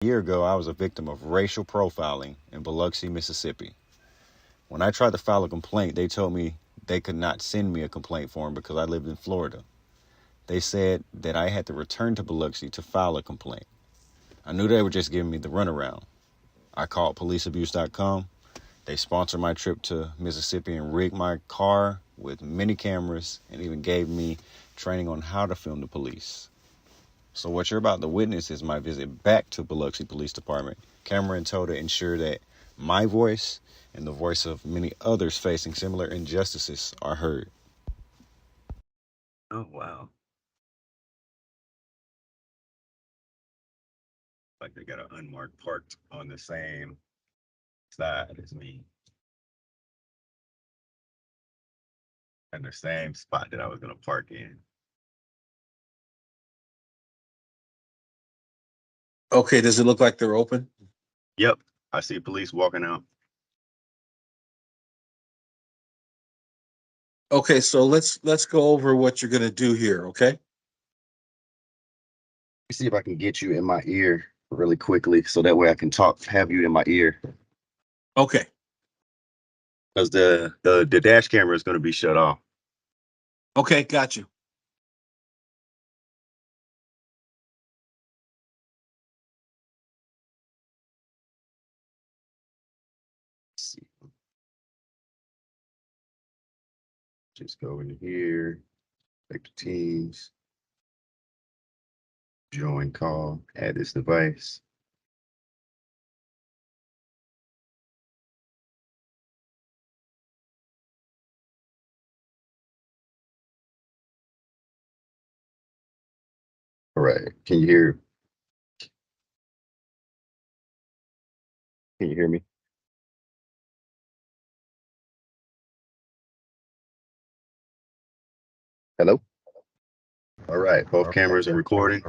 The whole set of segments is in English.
A year ago, I was a victim of racial profiling in Biloxi, Mississippi. When I tried to file a complaint, they told me they could not send me a complaint form because I lived in Florida. They said that I had to return to Biloxi to file a complaint. I knew they were just giving me the runaround. I called policeabuse.com. They sponsored my trip to Mississippi and rigged my car with many cameras and even gave me training on how to film the police. So what you're about to witness is my visit back to Biloxi Police Department, camera in tow, to ensure that my voice and the voice of many others facing similar injustices are heard. Oh, wow. Like they got an unmarked parked on the same side as me. In the same spot that I was going to park in. Okay, does it look like they're open? Yep, I see police walking out. Okay, so let's go over what you're gonna do here, okay? Let me see if I can get you in my ear really quickly so that way I can have you in my ear. Okay. Because the dash camera is going to be shut off. Okay, got you. Let's see. Just go in here, take the teams, join call, add this device. All right. Can you hear? Can you hear me? Hello? All right. Both cameras are recording.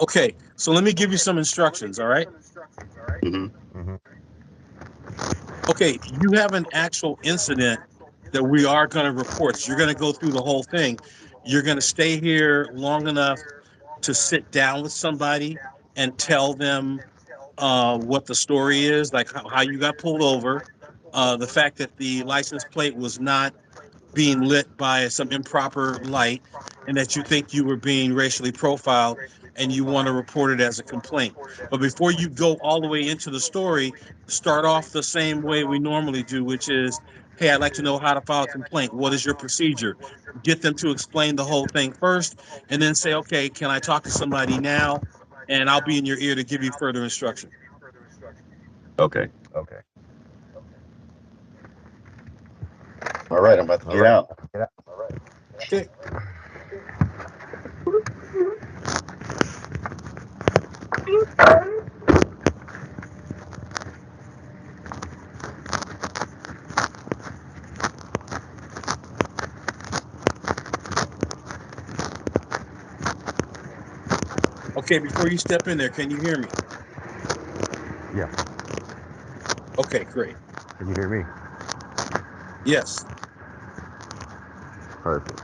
Okay, so let me give you some instructions, all right? Mm-hmm. Okay, you have an actual incident that we are gonna report. So you're gonna go through the whole thing. You're gonna stay here long enough to sit down with somebody and tell them what the story is, like how you got pulled over, the fact that the license plate was not being lit by some improper light, and that you think you were being racially profiled and you want to report it as a complaint. But before you go all the way into the story, start off the same way we normally do, which is, hey, I'd like to know how to file a complaint. What is your procedure? Get them to explain the whole thing first, and then say, okay, can I talk to somebody now? And I'll be in your ear to give you further instruction. Okay. Okay. All right. I'm about to get out. Okay. Okay, before you step in there, can you hear me? Yeah. Okay, great. Can you hear me? Yes. Perfect.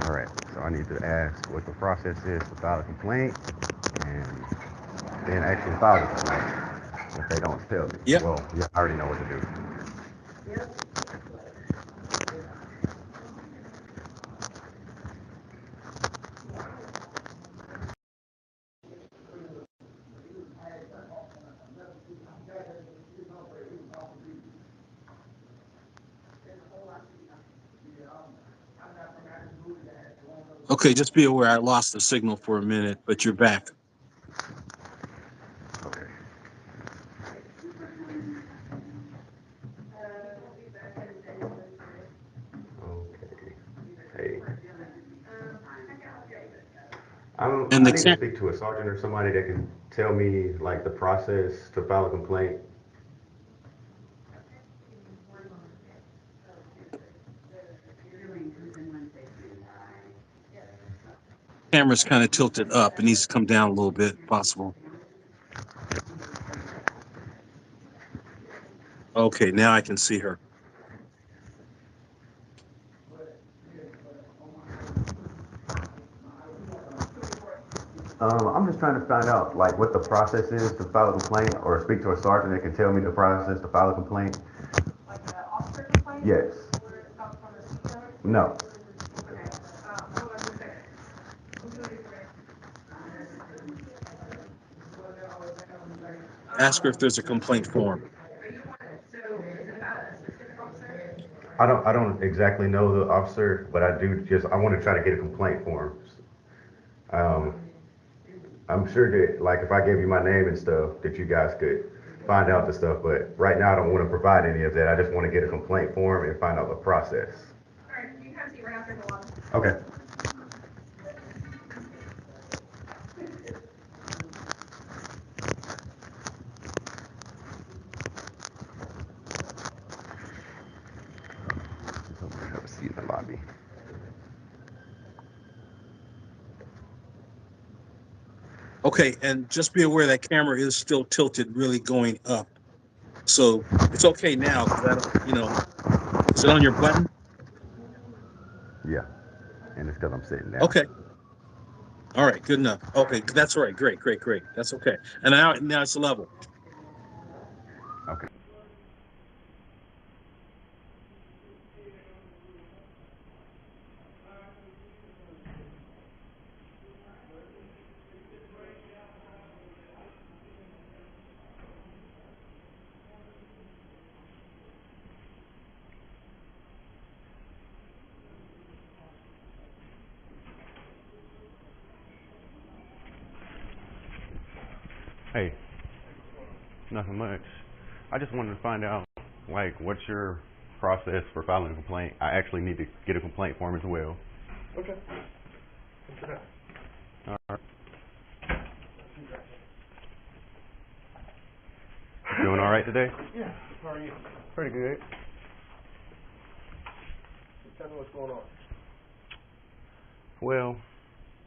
All right. So I need to ask what the process is to file a complaint and then actually file the complaint if they don't tell me. Yep. Well, yeah, I already know what to do. Okay, just be aware I lost the signal for a minute, but you're back. Okay. Okay. Hey. And I the need to speak to a sergeant or somebody that can tell me like the process to file a complaint. camera's kind of tilted up. It needs to come down a little bit, if possible. Okay, now I can see her. I'm just trying to find out like what the process is to file a complaint, or speak to a sergeant that can tell me the process to file a complaint. Like the officer complaint? Yes. Where it's not from the CEO? No. Okay, hold on a second. Ask her if there's a complaint form. I don't exactly know the officer, but I want to try to get a complaint for him. Um, I'm sure that like if I gave you my name and stuff, that you guys could find out the stuff. But right now, I don't want to provide any of that. I just want to get a complaint form and find out the process. All right, you can have a seat right after the lobby. Okay. Have a seat in the lobby. Okay, and just be aware that camera is still tilted, really going up. So it's okay now, because I don't, is it on your button? Yeah, and it's because I'm sitting down. Okay. All right, good enough. Okay, that's all right. Great, great, great. That's okay. And now it's level. Okay. Hey, nothing much. I just wanted to find out, like, what's your process for filing a complaint? I actually need to get a complaint form as well. Okay. All right. Doing all right today? Yeah. How are you? Pretty good. Tell me what's going on. Well,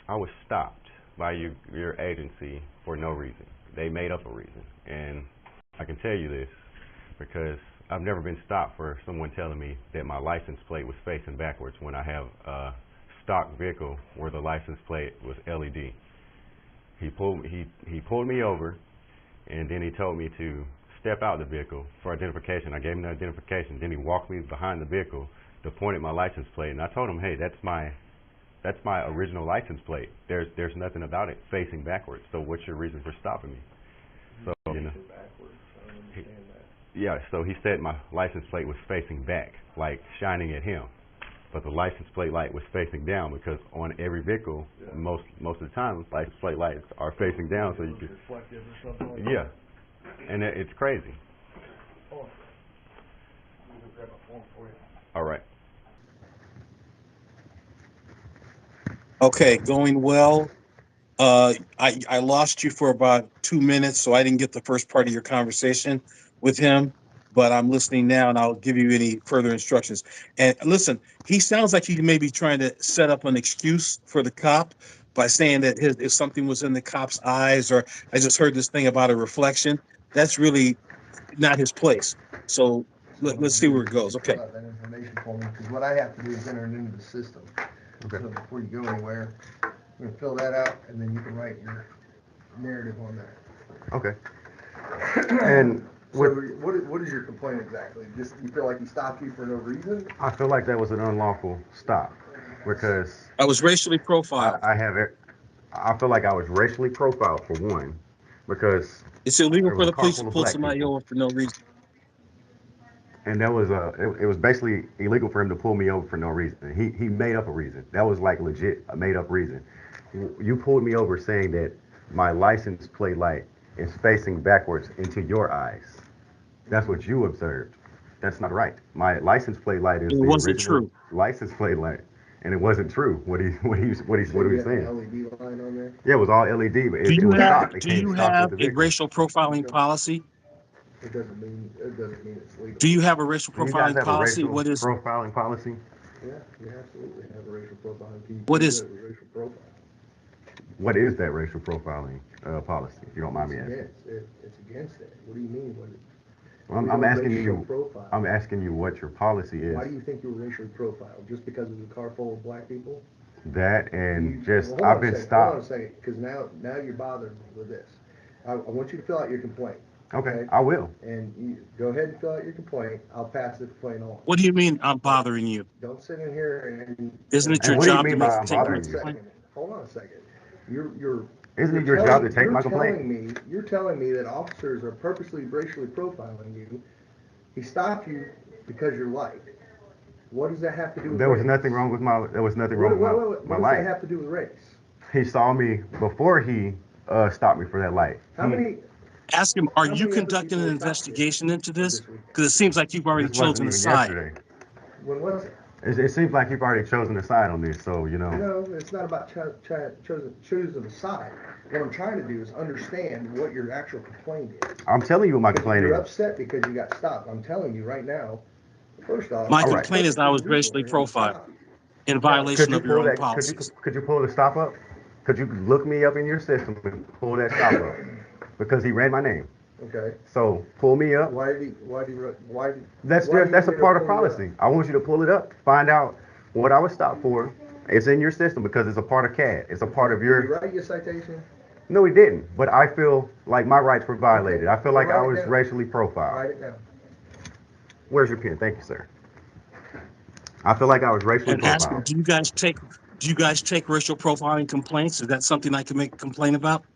I was stopped by your agency for no reason. They made up a reason, and I can tell you this because I've never been stopped for someone telling me that my license plate was facing backwards when I have a stock vehicle where the license plate was LED. He pulled me over, and then he told me to step out of the vehicle for identification. I gave him the identification. Then he walked me behind the vehicle to point at my license plate, and I told him, hey, that's my original license plate. There's nothing about it facing backwards. So what's your reason for stopping me? So Backwards. I don't understand that. yeah. So he said my license plate was facing back, like shining at him, but the license plate light was facing down because on every vehicle, most of the time, license plate lights are facing down, so you can. Reflective or something like that. Yeah, and it's crazy. Hold on. Let me go grab a form for you. All right. Okay, going well. I lost you for about 2 minutes, so I didn't get the first part of your conversation with him. But I'm listening now, and I'll give you any further instructions. And listen, he sounds like he may be trying to set up an excuse for the cop by saying that if something was in the cop's eyes, or I just heard this thing about a reflection. That's really not his place. So let's see where it goes. Okay. Fill out that information for me, because what I have to do is enter it into the system. Okay. So before you go anywhere, I'm gonna fill that out, and then you can write your narrative on that. Okay. And So what is your complaint exactly? Just you feel like he stopped you for no reason? I feel like that was an unlawful stop because I was racially profiled. I feel like I was racially profiled for one, because It's illegal there for was a the car police to full of pull black somebody people, over for no reason. and it was basically illegal for him to pull me over for no reason. He made up a reason. That was like legit a made up reason. You pulled me over saying that my license plate light is facing backwards into your eyes. That's what you observed. That's not right. My license plate light is It the wasn't original true. license plate light, and it wasn't true. What he So was you have an saying. LED line on there? Yeah, it was all LED, but Do it you was have stock. It do came you stock with have the a vehicle. racial profiling policy? It doesn't mean it's legal. Do you have a racial Do you guys profiling have a policy? racial What is it? profiling policy? Yeah, you absolutely have a racial profiling. What You is have it? a racial profile. What is that racial profiling policy? If you don't mind It's me asking. against it. It's against it. What do you mean? Well, We I'm don't asking racial you. profile. I'm asking you what your policy is. Why do you think you were racially profiled? Just because it was a car full of black people? That and just Hold I've on a been second, hold on a stopped. second, because now you're bothering me with this. I want you to fill out your complaint. Okay, I will. And you go ahead and fill out your complaint. I'll pass the complaint on. What do you mean I'm bothering you? Don't sit in here Isn't it And your what do you job to mean by make I'm take hold on my a bothering you? complaint? second. Hold on a second. Isn't it your job to take my You're complaint? telling me that officers are purposely racially profiling you. He stopped you because you're white. What does that have to do with There was race? nothing wrong with my. There was nothing wrong with What my does light. that have to do with race? He saw me before he stopped me for that light. How many Ask him, are How you many other conducting people an were stopped investigation into this? this weekend? Because it seems like you've already This wasn't chosen a even side. yesterday. When was it? It seems like you've already chosen a side on this, so No, it's not about choosing a side. What I'm trying to do is understand what your actual complaint is. I'm telling you what my Because complaint You're is. upset because you got stopped. I'm telling you right now, first off. My All right. complaint is I was Perfectly racially legal for him to profiled stop you. in Could violation you of your pull own that? policies. Could you pull the stop up? Could you look me up in your system and pull that stop up? Because he ran my name. Okay. So pull me up. That's That's a part of policy. I want you to pull it up, find out what I was stopped for. It's in your system because it's a part of CAD. It's a part of Did you your. write your citation? No, he didn't. But I feel like my rights were violated. I feel like I Write it was down. racially Write profiled. it down. Where's your pen? Thank you, sir. I feel like I was racially And ask him, profiled. do you guys take racial profiling complaints? Is that something I can make a complaint about?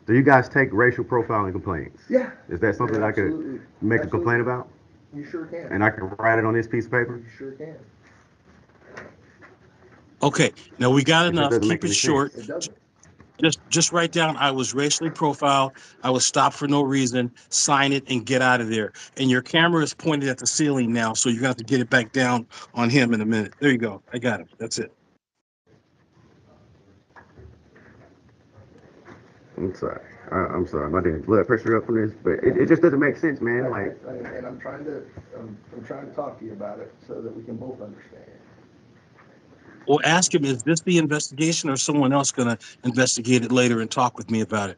Do you guys take racial profiling complaints? Yeah. Is that something Yeah, I could absolutely. make a complaint about? You sure can. And I can write it on this piece of paper? You sure can. Okay, now we got It just enough. doesn't make Keep it any short. sense. It doesn't. Just write down I was racially profiled. I was stopped for no reason. Sign it and get out of there. And your camera is pointed at the ceiling now, so you're gonna have to get it back down on him in a minute. There you go. I got him. That's it. I'm sorry. I'm sorry. My damn blood pressure up from this, but it just doesn't make sense, man. Like, And I'm trying to talk to you about it so that we can both understand. Well, ask him, is this the investigation or someone else gonna investigate it later and talk with me about it?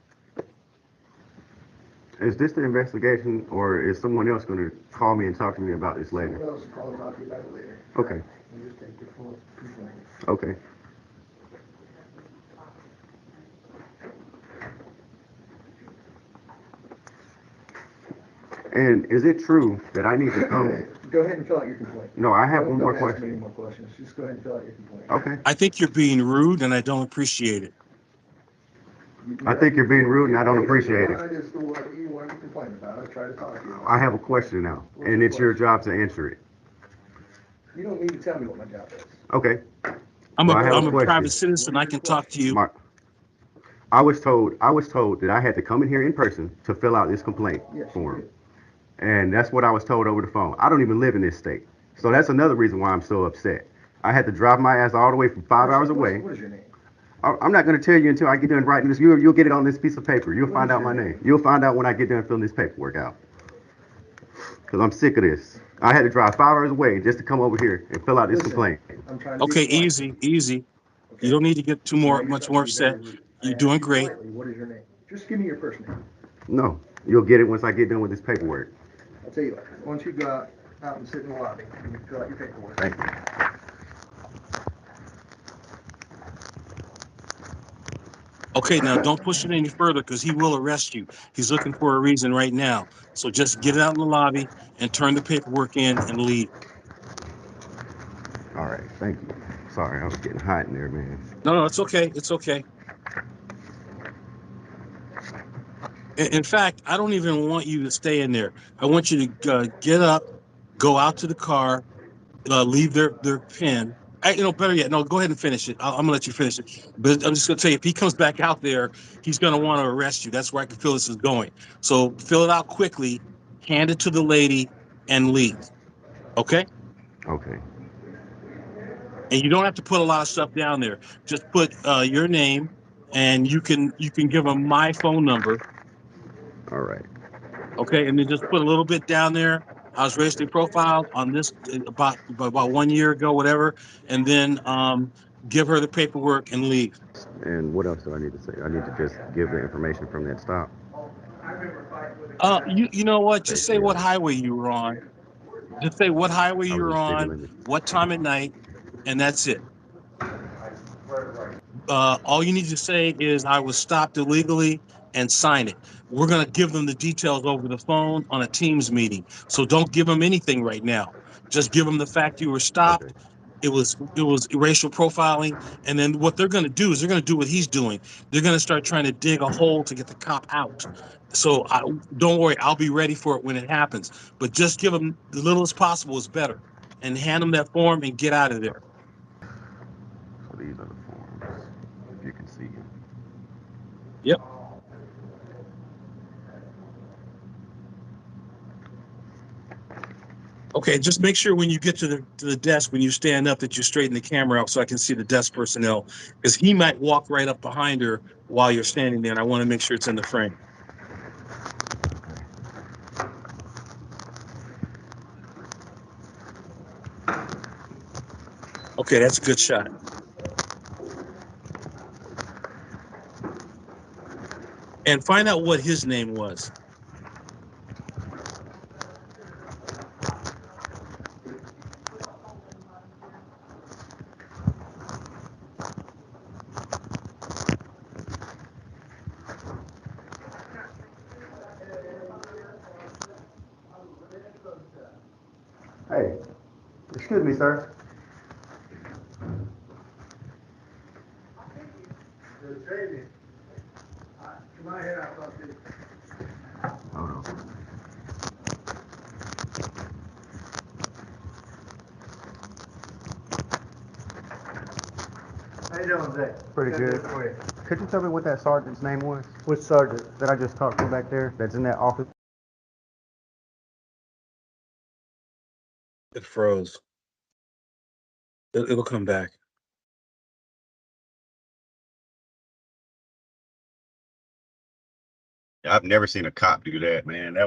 is this the investigation, or is someone else going to call me and talk to me about this later? Someone else will call and talk to you about it later. Okay. You just take your full complaint. Okay. And is it true that I need to come? Go ahead and fill out your complaint. No, I have one more Don't ask me any question. more questions. Just go ahead and fill out your complaint. Okay. I think you're being rude and I don't appreciate it. I think you're being rude and I don't appreciate it. I just what you want to complain about. I try to talk to you. I have a question now, and it's your job to answer it. You don't need to tell me what my job is. Okay. I'm Well, I have a a private question. citizen. I can talk to you. I was told that I had to come in here in person to fill out this complaint form. And that's what I was told over the phone. I don't even live in this state. So that's another reason why I'm so upset. I had to drive my ass all the way from 5 hours away. What is your name? I'm not going to tell you until I get done writing this. You'll get it on this piece of paper. You'll find out my name. You'll find out when I get done filling this paperwork out. Because I'm sick of this. I had to drive 5 hours away just to come over here and fill out this complaint. I'm trying to be Okay, polite. easy. You don't need to get much more upset. You're doing great. What is your name? Just give me your first name. No, you'll get it once I get done with this paperwork. I'll tell you what. Why don't you go out and sit in the lobby and fill out your paperwork. Thank you. Okay, now don't push it any further because he will arrest you. He's looking for a reason right now. So just get it out in the lobby and turn the paperwork in and leave. All right, thank you. Sorry, I was getting hot in there, man. No, it's okay. It's okay. In fact, I don't even want you to stay in there. I want you to get up, go out to the car, leave their pen. Better yet, no, go ahead and finish it. I'm gonna let you finish it. But I'm just gonna tell you, if he comes back out there, he's gonna want to arrest you. That's where I can feel this is going. So fill it out quickly, hand it to the lady, and leave. Okay? Okay. And you don't have to put a lot of stuff down there. Just put your name, and you can give them my phone number. All right. Okay, and then just put a little bit down there. I was racially profiled on this about 1 year ago, whatever, and then give her the paperwork and leave. And what else do I need to say? I need to just give the information from that stop. You know what? Just say what highway you were on. Just say what highway I you was were in city on, limits. what time at night, and that's it. all you need to say is I was stopped illegally and sign it. We're going to give them the details over the phone on a Teams meeting. So don't give them anything right now. Just give them the fact you were stopped. Okay. It was racial profiling, and then what they're going to do is they're going to do what he's doing. They're going to start trying to dig a hole to get the cop out. So don't worry, I'll be ready for it when it happens. But just give them the little as possible is better, and hand them that form and get out of there. So these are the forms, if you can see them. Yep. Okay, just make sure when you get to the desk, when you stand up, that you straighten the camera out so I can see the desk personnel, because he might walk right up behind her while you're standing there, and I want to make sure it's in the frame. Okay, that's a good shot. And find out what his name was. Hey, excuse me, sir. Hold on. How you doing today? Pretty good. For you. Could you tell me what that sergeant's name was Which sergeant? that I just talked to back there that's in that office? It froze. It'll come back. I've never seen a cop do that, man. That